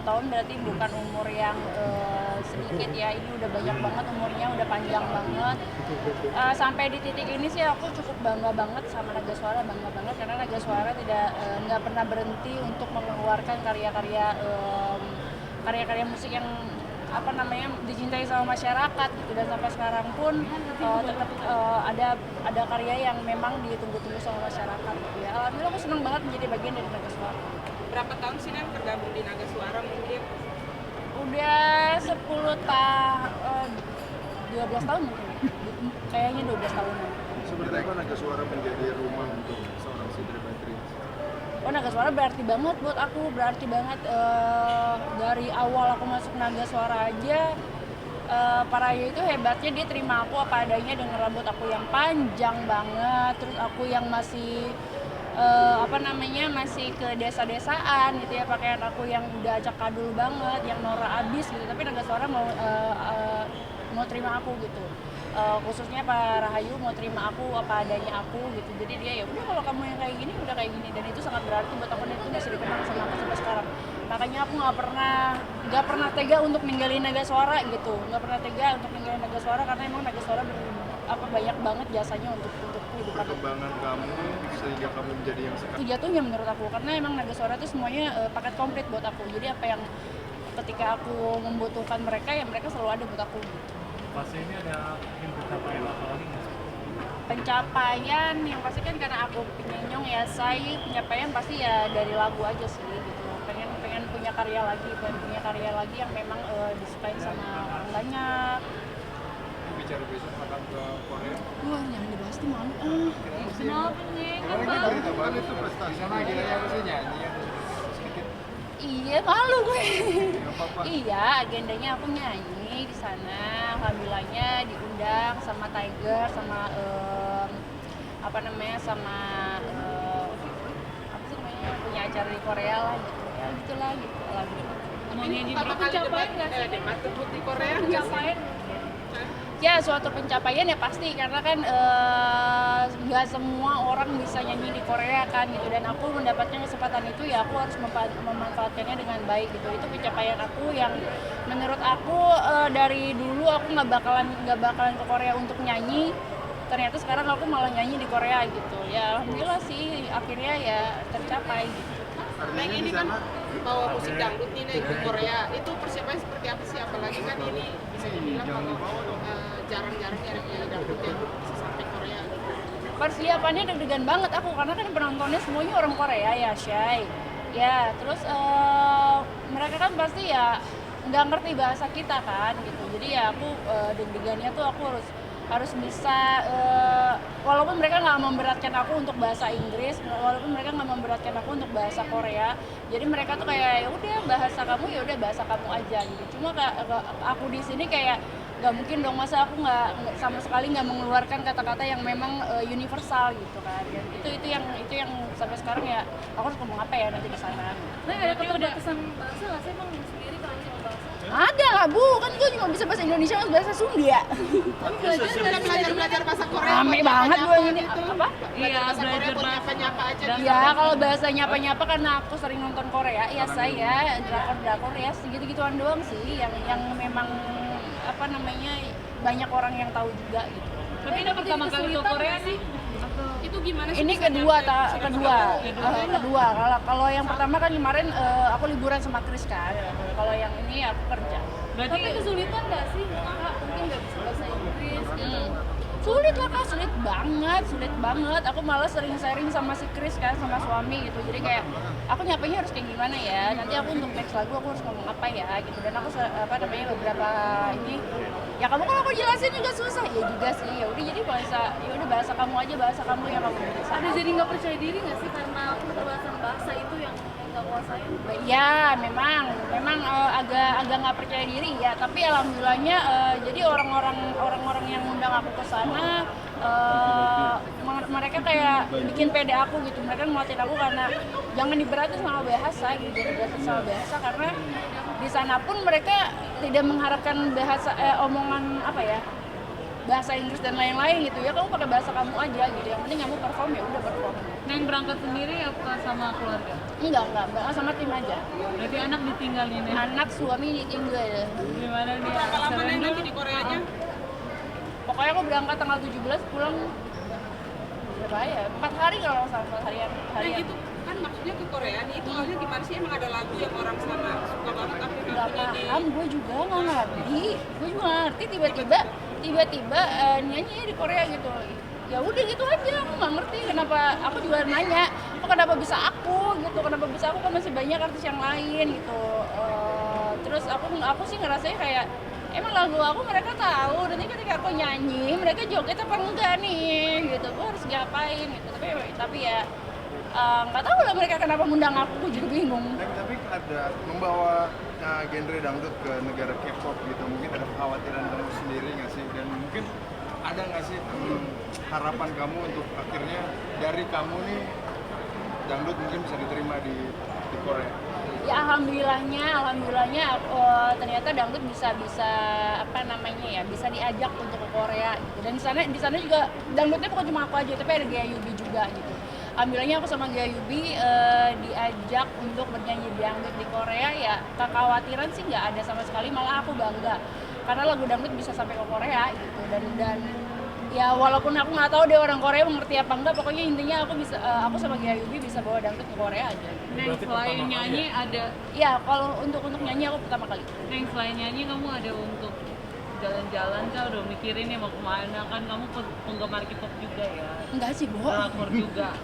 Tahun berarti bukan umur yang sedikit ya, ini udah banyak banget umurnya, udah panjang banget. Sampai di titik ini sih aku cukup bangga banget sama Naga Suara, bangga banget karena Naga Suara nggak pernah berhenti untuk mengeluarkan karya-karya musik yang dicintai sama masyarakat gitu, dan sampai sekarang pun tetap ada karya yang memang ditunggu-tunggu sama masyarakat gitu ya. Alhamdulillah aku senang banget menjadi bagian dari Naga Suara. Berapa tahun sih Nan tergabung di Naga Suara mungkin? Udah 12 tahun mungkin. Kayaknya 12 tahunan. Seperti apa Naga Suara menjadi rumah untuk seorang Siti Badriah? Oh, Naga Suara berarti banget buat aku, berarti banget. Dari awal aku masuk Naga Suara aja, Pak Rayo itu hebatnya, dia terima aku apa adanya dengan rambut aku yang panjang banget, terus aku yang masih masih ke desa-desaan gitu ya, pakaian aku yang udah acak kadul banget, yang norak abis gitu, tapi Naga Suara mau terima aku gitu. Khususnya Pak Rahayu mau terima aku apa adanya aku gitu, jadi dia ya udah kalau kamu yang kayak gini udah kayak gini, dan itu sangat berarti buat aku, dan itu masih dikenang sama aku sampai sekarang. Makanya aku nggak pernah tega untuk ninggalin Naga Suara gitu, nggak pernah tega untuk ninggalin Naga Suara karena emang Naga Suara banyak banget jasanya untuk kehidupan perkembangan kamu sehingga kamu menjadi yang sekarang. Itu jatuhnya menurut aku, karena emang Naga Suara itu semuanya paket komplit buat aku, jadi apa yang ketika aku membutuhkan mereka, ya mereka selalu ada buat aku gitu. Pas ini ada pencapaian apa lagi nggak sih? Pencapaian yang pasti kan karena aku penyenyong ya, pencapaian pasti ya dari lagu aja sih gitu. Pengen punya karya lagi yang memang disukain sama orang banyak. Bicara besok akan ke Korea. Wah, jangan dibahas tuh, malu. Kenapa nih? Kan itu prestasi. Sana akhirnya apa sih nyanyi sedikit. Iya, malu gue. Nggak apa-apa. Iya, agendanya aku nyanyi di sana. Alhamdulillahnya diundang sama Tiger, sama punya acara di Korea lah gitu. Ya gitulah gitu. Alhamdulillah. Ini pertama kali debat di Korea Pencapaian. Ya, suatu pencapaian ya pasti, karena kan nggak semua orang bisa nyanyi di Korea kan gitu, dan aku mendapatkan kesempatan itu ya aku harus memanfaatkannya dengan baik gitu. Itu pencapaian aku yang menurut aku dari dulu aku nggak bakalan ke Korea untuk nyanyi, ternyata sekarang aku malah nyanyi di Korea gitu ya. Alhamdulillah sih akhirnya ya tercapai gitu. Nah ini kan bawa musik dangdut nih ke Korea, itu persiapannya seperti apa sih? Apalagi kan ini bisa dibilang kalau jarang-jarang nyari dangdut yang bisa sampai Korea gitu. Persiapannya deg-degan banget aku, karena kan penontonnya semuanya orang Korea ya, Shay. Ya, terus mereka kan pasti ya nggak ngerti bahasa kita kan gitu. Jadi ya aku deg-degannya tuh aku harus bisa, walaupun mereka nggak memberatkan aku untuk bahasa Inggris, walaupun mereka nggak memberatkan aku untuk bahasa Korea, jadi mereka tuh kayak ya udah bahasa kamu aja gitu. Cuma aku di sini kayak nggak mungkin dong, masa aku nggak sama sekali nggak mengeluarkan kata-kata yang memang universal gitu kan. Dan itu yang sampai sekarang ya aku harus ngomong apa ya nanti di sana. Nah, ada keterbatasan bahasa nggak sih, Bang, sendiri kalau soal bahasa? Ada lah Bu, kan gue juga bisa bahasa Indonesia sama bahasa Sunda. Belajar bahasa Korea. Rame banget gue ini. Apa? Iya, belajar bahasa nyapa aja. Ya kalau bahasa nyapa-nyapa karena aku sering nonton Korea, ya saya drakor ya segitu-gituan doang sih yang memang banyak orang yang tahu juga gitu. Tapi ini pertama kali ke Korea sih? Itu gimana sih? Ini kedua. Kalau yang pertama kan kemarin aku liburan sama Chris kan. Kalau yang ini aku kerja. Berarti tapi kesulitan nggak sih? Kakak mungkin nggak bisa bahasa Inggris gitu. Sulit lah Kak, sulit banget. Aku malah sering sharing sama si Chris kan, sama suami gitu. Jadi kayak aku nyapanya harus kayak gimana ya. Nanti aku untuk next lagu aku harus ngomong apa ya gitu. Dan aku beberapa ini ya kamu kalau aku jelasin juga susah ya juga sih. Ya udah jadi bahasa kamu aja, bahasa kamu yang kamu bisa. Ada jadi nggak percaya diri nggak sih karena keterbatasan bahasa itu yang nggak kuasain? Ya memang agak nggak percaya diri ya, tapi alhamdulillahnya jadi orang-orang yang undang aku ke sana mereka kayak bikin pede aku gitu. Mereka nguatin aku karena jangan diberatin sama bahasa gitu, karena di sana pun mereka tidak mengharapkan bahasa omongan bahasa Inggris dan lain-lain gitu ya, kamu pakai bahasa kamu aja gitu, yang penting kamu perform ya udah perform. Neng berangkat sendiri apa sama keluarga? Enggak, sama tim aja. Berarti anak ditinggalin ya? Anak suami ditinggal. Gimana nih? Berapa lama Neng Serena? nanti di Koreanya? Pokoknya aku berangkat tanggal 17, pulang berapa ya? 4 hari kalau nggak salah, 4 harian. Nah gitu kan maksudnya ke Korea nih, itu halnya gimana sih? Emang ada lagu yang orang sana suka banget tapi Nggak nggak punya di paham, gue juga nggak ngerti. Gue juga nggak ngerti, tiba-tiba nyanyi di Korea gitu. Ya udah gitu aja, aku nggak ngerti kenapa. Aku juga nanya, kok kenapa bisa aku gitu, kenapa bisa aku, kan masih banyak artis yang lain gitu. Terus aku sih ngerasanya kayak emang lagu aku mereka tahu, nanti ketika aku nyanyi mereka joget apa enggak nih gitu, gue harus ngapain gitu. Tapi ya nggak tahu lah mereka kenapa ngundang aku juga bingung. Tapi ada membawa genre dangdut ke negara K-pop gitu, mungkin ada kekhawatiran kamu sendiri nggak sih? Dan mungkin ada nggak sih harapan kamu untuk akhirnya dari kamu nih dangdut mungkin bisa diterima di Korea? Ya alhamdulillahnya ternyata dangdut bisa apa namanya ya, bisa diajak untuk ke Korea gitu. Dan di sana juga dangdutnya bukan cuma aku aja, tapi ada Gayubi juga gitu. Alhamdulillahnya aku sama Gayubi diajak untuk bernyanyi dangdut di Korea. Ya kekhawatiran sih nggak ada sama sekali, malah aku bangga karena lagu dangdut bisa sampai ke Korea gitu. Dan ya walaupun aku nggak tahu deh orang Korea mengerti apa enggak, pokoknya intinya aku sama Gayubi bisa bawa dangdut ke Korea aja. Neng selain nyanyi ada, Ya kalau untuk nyanyi aku pertama kali. Neng selain nyanyi kamu ada untuk jalan-jalan kah? Udah mikirin ya mau kemana? Kan kamu penggemar K-pop juga ya, Enggak sih, Bo. pelakor juga.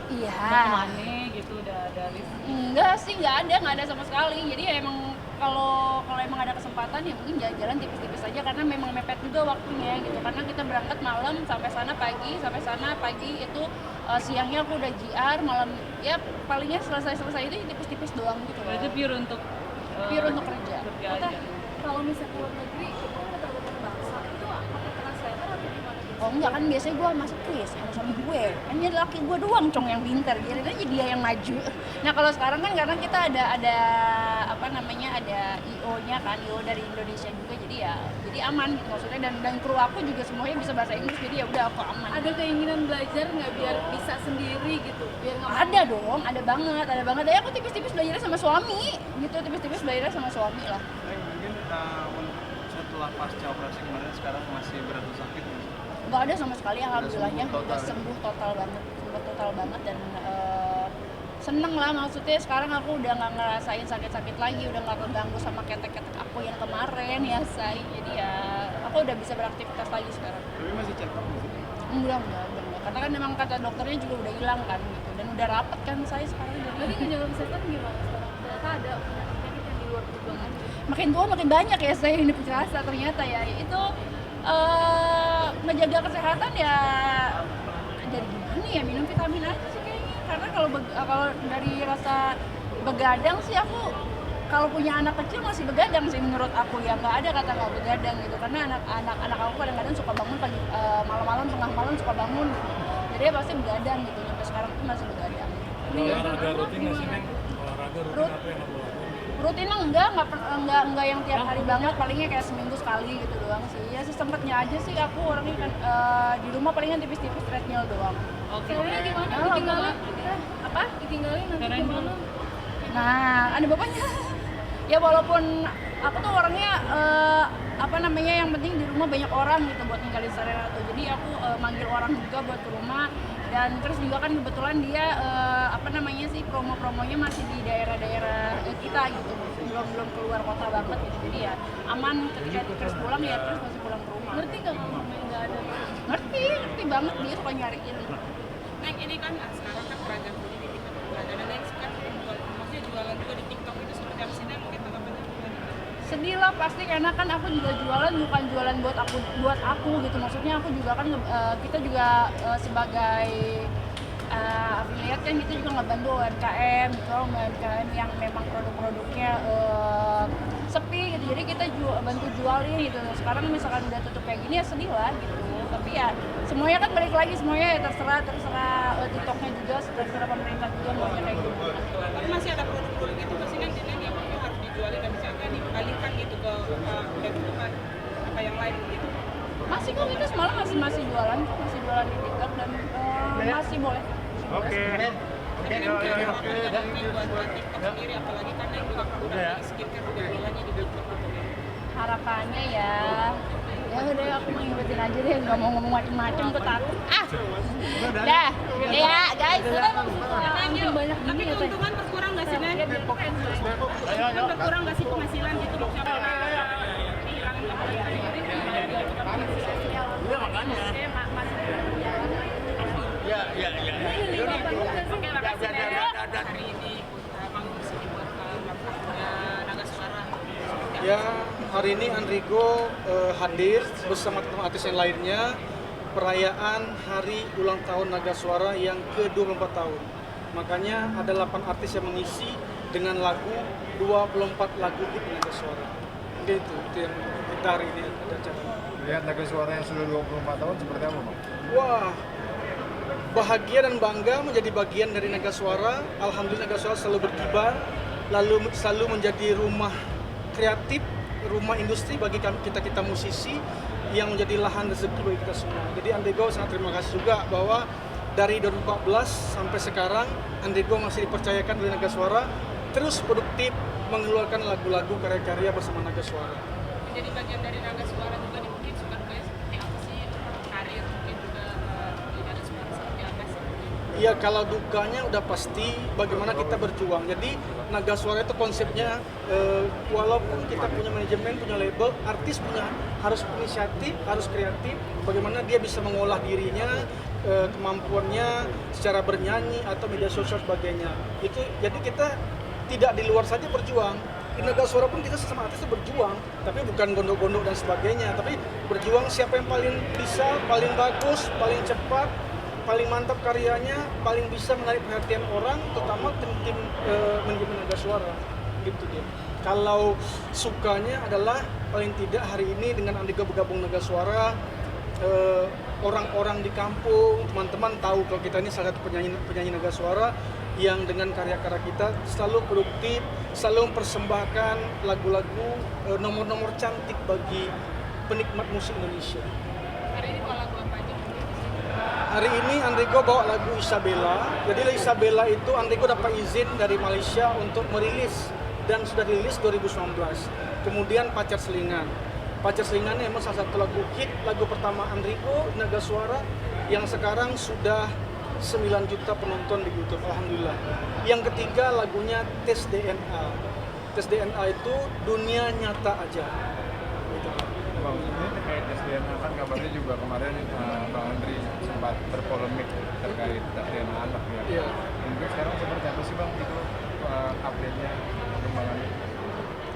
Iya. Mau kemana gitu udah ada list? Enggak sih, nggak ada sama sekali. Jadi ya emang kalau emang ada kesempatan ya mungkin jalan-jalan tipis-tipis aja, karena memang mepet juga waktunya gitu. Karena kita berangkat malam sampai sana pagi itu siangnya aku udah JR, malam ya palingnya selesai itu tipis-tipis doang gitu loh. Berarti pure untuk kerja. aja. Kalau misalnya keluar negeri itu kan tergantung bahasa, itu pakai translator atau gimana? Oh enggak, kan biasanya gue masuk kuis sama suami gue. Hanya laki gue doang cong yang pinter, jadi aja dia yang maju. Nah kalau sekarang kan karena kita ada apa namanya, ada IO-nya kan, IO dari Indonesia juga, jadi aman gitu maksudnya, dan kru aku juga semuanya bisa bahasa Inggris, jadi ya udah aku aman. Ada keinginan belajar nggak biar bisa sendiri gitu? Biar nggak Ada dong, ada banget. Ya aku tipis-tipis belajarnya sama suami gitu, belajarnya sama suami lah. Mungkin setelah pasca operasi kemarin sekarang masih berat atau sakit nggak sih? Nggak ada sama sekali, alhamdulillahnya sembuh total. udah sembuh total banget dan seneng lah, maksudnya sekarang aku udah nggak ngerasain sakit-sakit lagi, udah nggak keganggu sama ketek-ketek aku yang kemarin ya say. Jadi ya aku udah bisa beraktivitas lagi sekarang. Tapi masih check up nggak sih? Enggak, karena kan memang kata dokternya juga udah hilang kan gitu, dan udah rapet kan saya sekarang. Jadi ngejaga kesehatan gimana sekarang? Ternyata ada penyakit-penyakit yang di luar dugaan. Makin tua makin banyak ya saya ini terasa ternyata ya itu menjaga kesehatan ya dari gimana ya, minum vitamin aja sih kayaknya, karena kalau dari rasa begadang sih aku kalau punya anak kecil masih begadang sih menurut aku ya, nggak ada kata nggak begadang gitu, karena anak aku kadang-kadang suka bangun pagi malam-malam tengah malam suka bangun gitu. Jadi ya pasti begadang gitu, sampai sekarang tuh masih begadang. Olahraga rutin nggak sih, Neng? Olahraga rutin Rut- apa yang kamu lakukan? Rutin mah enggak yang tiap hari banget, palingnya kayak seminggu sekali gitu doang sih. Ya sesempatnya aja sih, aku orangnya kan di rumah palingan tipis-tipis treadmill doang. Oke. Sebenarnya gimana? Nah, Ditinggalin? Apa? Ditinggalin nanti Sekarang gimana? Nah, ada bapaknya. Ya walaupun aku tuh orangnya apa namanya, yang penting di rumah banyak orang gitu buat ninggalin Serena tuh. Jadi aku manggil orang juga buat ke rumah, dan terus juga kan kebetulan dia apa namanya sih, promonya masih di daerah-daerah kita gitu, belum keluar kota banget gitu. Jadi ya aman, ketika terus pulang ya terus masih pulang ke rumah. Ngerti nggak kalau mamanya nggak ada? Ngerti banget, dia suka nyariin. Neng ini kan sekarang kan beragam jadi di TikTok beragam, dan Neng kan maksudnya jualan juga di TikTok itu seperti apa sih Neng? Mungkin tanggapannya gimana? Sedih lah pasti, karena kan aku juga jualan bukan jualan buat aku gitu, maksudnya aku juga kan kita juga sebagai affiliate kan, kita juga ngebantu UMKM gitu, UMKM yang memang produk-produknya sepi gitu, jadi kita bantu jualin gitu. Sekarang misalkan udah tutup kayak gini ya sedih lah gitu, tapi ya semuanya kan balik lagi, semuanya ya terserah TikToknya juga, terserah pemerintah juga maunya kayak gitu. Tapi masih ada produk-produk itu masih Neng di Neng yang mungkin harus dijualin dan misalkan dialihkan gitu ke udah gitu kan apa yang lain gitu. Masih kok, itu semalam masih jualan kok, masih jualan di TikTok dan masih boleh. Oke. Oke, Mungkin ada buat TikTok sendiri, apalagi karena yang juga udah skincare juga jualannya di TikTok gitu. Harapannya ya udah aku mau ngikutin aja deh, nggak mau ngomong macem-macem, gue takut. Dah, ya guys, udah banyak Tapi gini ya, Teh. keuntungan berkurang nggak sih, Nen? Ayo. Kan berkurang nggak sih penghasilan gitu maksudnya? Iya makanya. Iya. Oke, makasih Nen. Hari ini manggung di sini buat Naga Suara. Ya, hari ini Andrigo hadir bersama teman artis yang lainnya perayaan hari ulang tahun Naga Suara yang ke-24 tahun. Makanya ada 8 artis yang mengisi dengan lagu 24 lagu hit Naga Suara. Itu yang kita hari ini ada acara. Lihat Naga Suara yang sudah 24 tahun seperti apa, Bang? Wah, bahagia dan bangga menjadi bagian dari Naga Suara. Alhamdulillah Naga Suara selalu berkibar, lalu selalu menjadi rumah kreatif, rumah industri bagi kita musisi yang menjadi lahan rezeki bagi kita semua. Jadi Andrigo sangat terima kasih juga bahwa dari 2014 sampai sekarang Andrigo masih dipercayakan oleh Naga Suara terus produktif mengeluarkan lagu-lagu karya-karya bersama Naga Suara. Menjadi bagian dari Naga Suara juga nih, mungkin suka dukanya seperti apa sih, karir mungkin juga di Naga Suara seperti apa sih? Iya, kalau dukanya udah pasti bagaimana kita berjuang. Jadi Naga Suara itu konsepnya walaupun kita punya manajemen, punya label, artis harus inisiatif, harus kreatif. Bagaimana dia bisa mengolah dirinya, kemampuannya secara bernyanyi atau media sosial sebagainya. Itu jadi kita tidak di luar saja berjuang. Di Naga Suara pun kita sesama artis itu berjuang, tapi bukan gondok-gondok dan sebagainya, tapi berjuang siapa yang paling bisa, paling bagus, paling cepat, paling mantap karyanya, paling bisa menarik perhatian orang, terutama tim manajemen Naga Suara, gitu dia. Kalau sukanya adalah paling tidak hari ini dengan Andrigo bergabung Naga Suara, orang-orang di kampung, teman-teman tahu kalau kita ini salah satu penyanyi Naga Suara yang dengan karya-karya kita selalu produktif, selalu mempersembahkan lagu-lagu nomor-nomor cantik bagi penikmat musik Indonesia. Hari ini bawa lagu apa aja? Hari ini Andrigo bawa lagu Isabella. Jadi Isabella itu Andrigo dapat izin dari Malaysia untuk merilis dan sudah dirilis 2019. Kemudian Pacar Selingan. Pacar Selingan ini memang salah satu lagu hit, lagu pertama Andrigo Naga Suara yang sekarang sudah 9 juta penonton di YouTube, alhamdulillah. Yang ketiga lagunya Tes DNA. Tes DNA itu dunia nyata aja. Gitu. Bang, ini terkait tes DNA kan kabarnya juga kemarin Bang Andri sempat berpolemik terkait tes DNA anak ya. Iya. Mungkin sekarang seperti apa sih Bang itu update-nya, perkembangannya?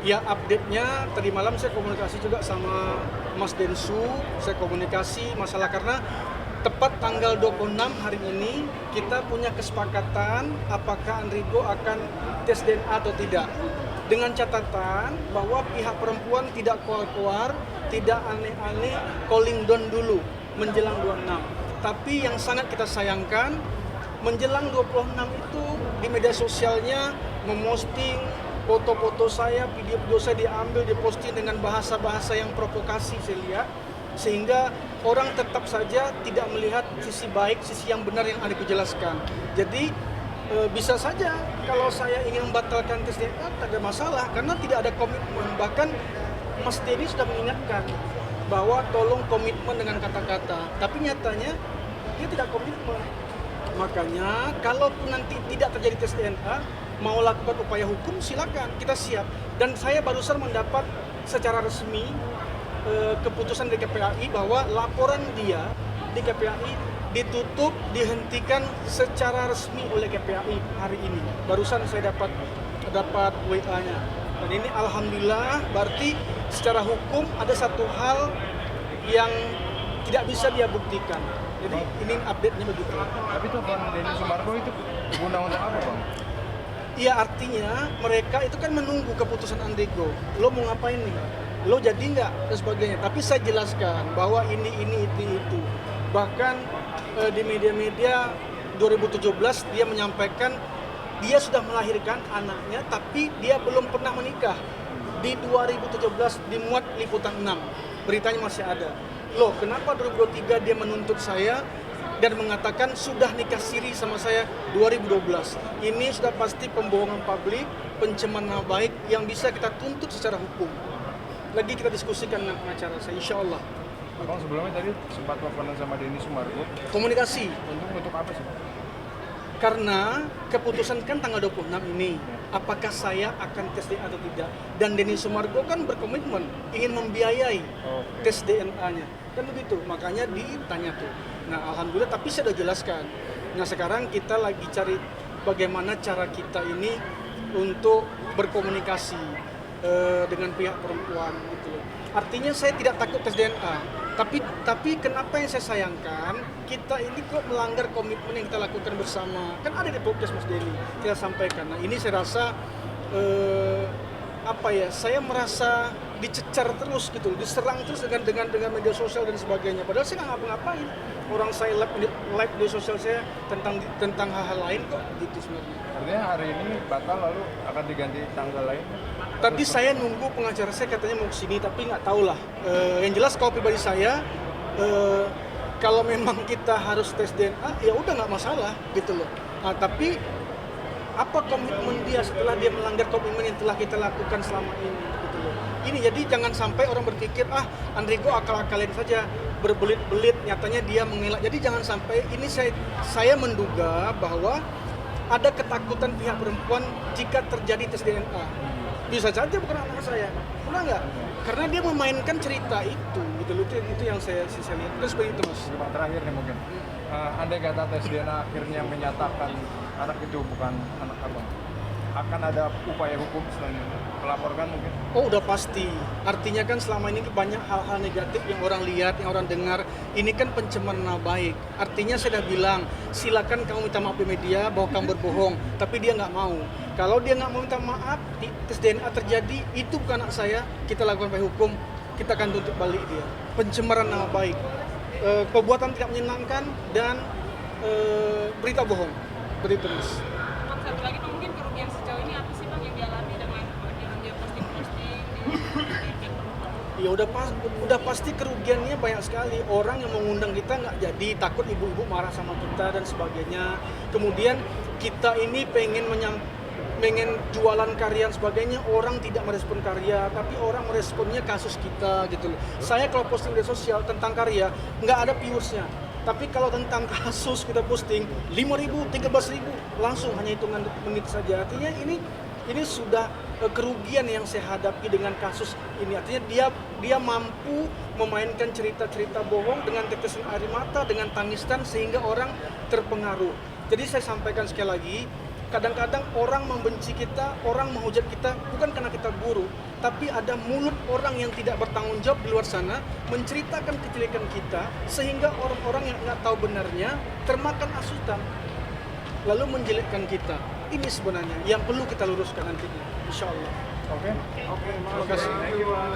Ya, update-nya tadi malam saya komunikasi juga sama Mas Densu, saya komunikasi masalah karena tepat tanggal 26 hari ini kita punya kesepakatan apakah Andrigo akan tes DNA atau tidak. Dengan catatan bahwa pihak perempuan tidak keluar, tidak aneh-aneh calling down dulu menjelang 26. Tapi yang sangat kita sayangkan menjelang 26 itu di media sosialnya memosting foto-foto saya, video-video saya diambil, diposting dengan bahasa-bahasa yang provokasi saya lihat, sehingga orang tetap saja tidak melihat sisi baik, sisi yang benar yang Andrigo jelaskan. Jadi bisa saja kalau saya ingin membatalkan tes DNA tak ada masalah karena tidak ada komitmen. Bahkan Mas Denny sudah mengingatkan bahwa tolong komitmen dengan kata-kata, tapi nyatanya dia tidak komitmen. Makanya kalaupun nanti tidak terjadi tes DNA, mau lakukan upaya hukum silakan, kita siap. Dan saya barusan mendapat secara resmi keputusan dari KPAI bahwa laporan dia di KPAI ditutup, dihentikan secara resmi oleh KPAI hari ini. Barusan saya dapat WA-nya. Dan ini alhamdulillah berarti secara hukum ada satu hal yang tidak bisa dia buktikan. Jadi ini update-nya begitu. Tapi tuh Bang Denny Sumargo itu guna untuk apa Bang? Iya, artinya mereka itu kan menunggu keputusan Andrigo. Lo mau ngapain nih? Lo jadi nggak? Dan sebagainya. Tapi saya jelaskan bahwa ini itu. Bahkan di media-media 2017 dia menyampaikan dia sudah melahirkan anaknya tapi dia belum pernah menikah. Di 2017 dimuat Liputan 6. Beritanya masih ada. loh kenapa 2023 dia menuntut saya dan mengatakan sudah nikah siri sama saya 2012. Ini sudah pasti pembohongan publik, pencemaran nama baik yang bisa kita tuntut secara hukum. Lagi kita diskusikan dengan pengacara saya, insya Allah. Abang sebelumnya tadi sempat teleponan sama Denny Sumargo. Komunikasi, Untuk apa sih? karena keputusan kan tanggal 26 ini. Apakah saya akan tes DNA atau tidak? Dan Denny Sumargo kan berkomitmen ingin membiayai tes DNA-nya. Kan begitu, makanya ditanya tuh. Nah, alhamdulillah, tapi saya sudah jelaskan. Nah, sekarang kita lagi cari bagaimana cara kita ini untuk berkomunikasi dengan pihak perempuan gitu loh. Artinya saya tidak takut tes DNA, tapi kenapa yang saya sayangkan, kita ini kok melanggar komitmen yang kita lakukan bersama. Kan ada di podcast Mas Denny, kita sampaikan. Nah, ini saya rasa saya merasa dicecar terus gitu, diserang terus dengan media sosial dan sebagainya. Padahal saya nggak ngapa-ngapain. Orang saya live di sosial saya tentang hal-hal lain kok gitu sebenarnya. Artinya hari ini batal lalu akan diganti tanggal lain? Tadi saya nunggu pengacara saya katanya mau kesini, tapi nggak tahu lah. Yang jelas kalau pribadi saya, kalau memang kita harus tes DNA, ya udah nggak masalah gitu loh. Nah, tapi apa komitmen dia setelah dia melanggar komitmen yang telah kita lakukan selama ini gitu loh. Ini jadi jangan sampai orang berpikir Andrigo akal-akalin saja, berbelit-belit, nyatanya dia mengelak. Jadi jangan sampai ini saya menduga bahwa ada ketakutan pihak perempuan jika terjadi tes DNA. Bisa saja bukan anak saya, benar nggak? Karena dia memainkan cerita itu gitu loh. Itu yang saya lihat. Terus seperti itu Mas. Cuma terakhir nih mungkin. Andai kata tes DNA akhirnya menyatakan anak itu bukan anak abang, akan ada upaya hukum selanjutnya? Melaporkan mungkin? Oh udah pasti. Artinya kan selama ini banyak hal-hal negatif yang orang lihat, yang orang dengar. Ini kan pencemaran nama baik. Artinya saya sudah bilang, silakan kamu minta maaf di media bahwa kamu berbohong. Tapi dia nggak mau. Kalau dia nggak mau minta maaf, tes DNA terjadi, itu bukan anak saya, kita lakukan upaya hukum, kita akan tuntut balik dia. Pencemaran nama baik, perbuatan tidak menyenangkan, dan berita bohong. Begitu Mas. Bang, satu lagi Bang, mungkin kerugian sejauh ini apa sih Bang yang dialami dengan dia posting-posting di Ya udah pasti kerugiannya banyak sekali. Orang yang mengundang kita nggak jadi, takut ibu-ibu marah sama kita dan sebagainya. Kemudian kita ini pengen jualan karya dan sebagainya, orang tidak merespon karya, tapi orang meresponnya kasus kita gitu loh. Saya kalau posting di sosial tentang karya nggak ada viewersnya. Tapi kalau tentang kasus kita posting 5.000, 13.000 langsung hanya hitungan menit saja. Artinya ini sudah kerugian yang saya hadapi dengan kasus ini. Artinya dia mampu memainkan cerita-cerita bohong dengan tetesan air mata, dengan tangisan sehingga orang terpengaruh. Jadi saya sampaikan sekali lagi, kadang-kadang orang membenci kita, orang menghujat kita bukan karena kita buruk, tapi ada mulut orang yang tidak bertanggung jawab di luar sana menceritakan kejelekan kita sehingga orang-orang yang nggak tahu benarnya termakan asutan lalu menjelekkan kita. Ini sebenarnya yang perlu kita luruskan nantinya, insya Allah. Oke. Terima kasih. Thank you, Bang.